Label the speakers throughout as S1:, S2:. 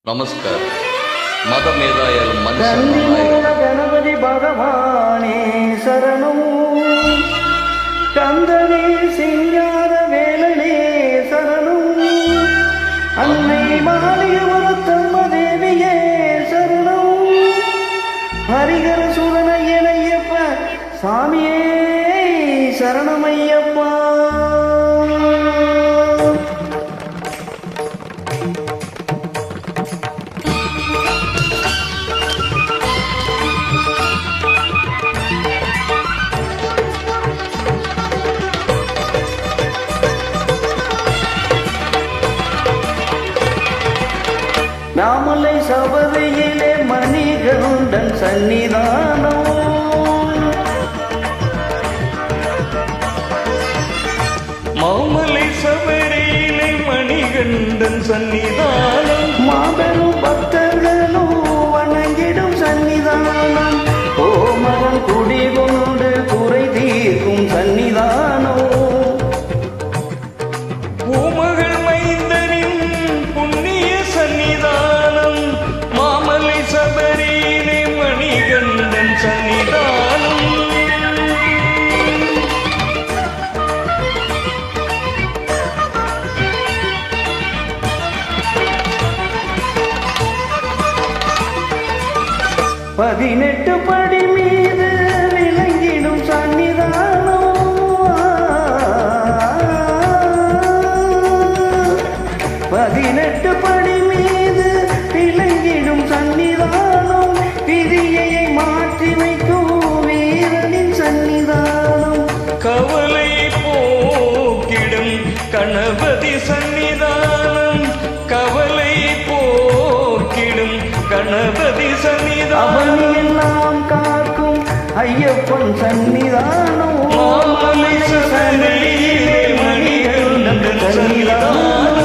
S1: நமஸ்கார். மதமேதாயாலும் மனுஷன்
S2: கணபதி பகவானே சரணம், கந்தனே சிங்கார வேலனே சரணம், அன்னை மாளிகவரத்தம்ம தேவியே சரணம், ஹரிகர சுரனையனையப்ப சாமியே சரணமையப்பா. நாமலை சபரியிலே மணிகண்டன் சன்னிதானம்,
S3: மாமலை சபரியிலே மணிகண்டன் சன்னிதானம்,
S2: மாபெரும் பக்தர்களும் வணங்கிடும் சன்னிதானம், கோமகன் குடிகொண்டு குறை தீர்க்கும் சன்னிதானம்,
S3: பூமகள் மைந்தரின் புண்ணிய சன்னிதானம், மாமலை சபரியிலே மணிகண்டன் சன்னிதானம்.
S2: பதினெட்டு படி மீது விளங்கிடும் சன்னிதானம், 18 படி மீது விளங்கிடும் சன்னிதானம், விதியை மாற்றி வைக்கும் வீரனின் சன்னிதானம்,
S3: கவலை போக்கிடும் கணபதி சன்னிதானம், கவலை போக்கிடும் கணபதி சன்னிதானம்,
S2: அவனையெல்லாம் காக்கும் ஐயப்பன் சன்னிதானம்,
S3: மாமலை சபரியிலே மணிகண்டன் சன்னிதானம்.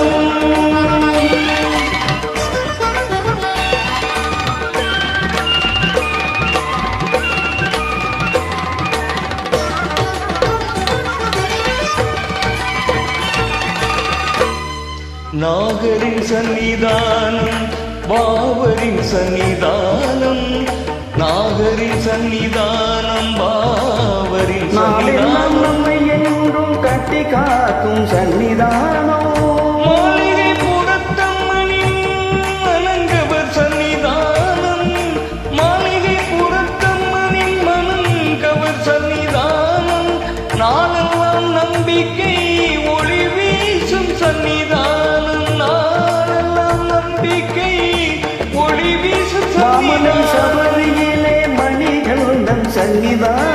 S3: நாகரின் சன்னிதானம், பாவரின் சன்னிதானம், நாகரின் சன்னிதானம், பாவரின்
S2: நாளெல்லாம்
S3: சன்னிதானம்,
S2: நம்மை என்றும் கட்டி காக்கும் சன்னிதானம்,
S3: மாளிகை புறத்தம்மனின் மணங்கவர் சன்னிதானம், மாளிகை புறத்தம்மனின் மணங்கவர் சன்னிதானம், நாளெல்லாம் நம்பிக்கை ஒளி வீசும் சன்னிதானம், நாளெல்லாம் நம்பிக்கை ஒளி வீசும்
S2: மாமலை
S3: சன்னிதானம்.
S2: சபரியிலே மணிகண்டன் சன்னிதானம்,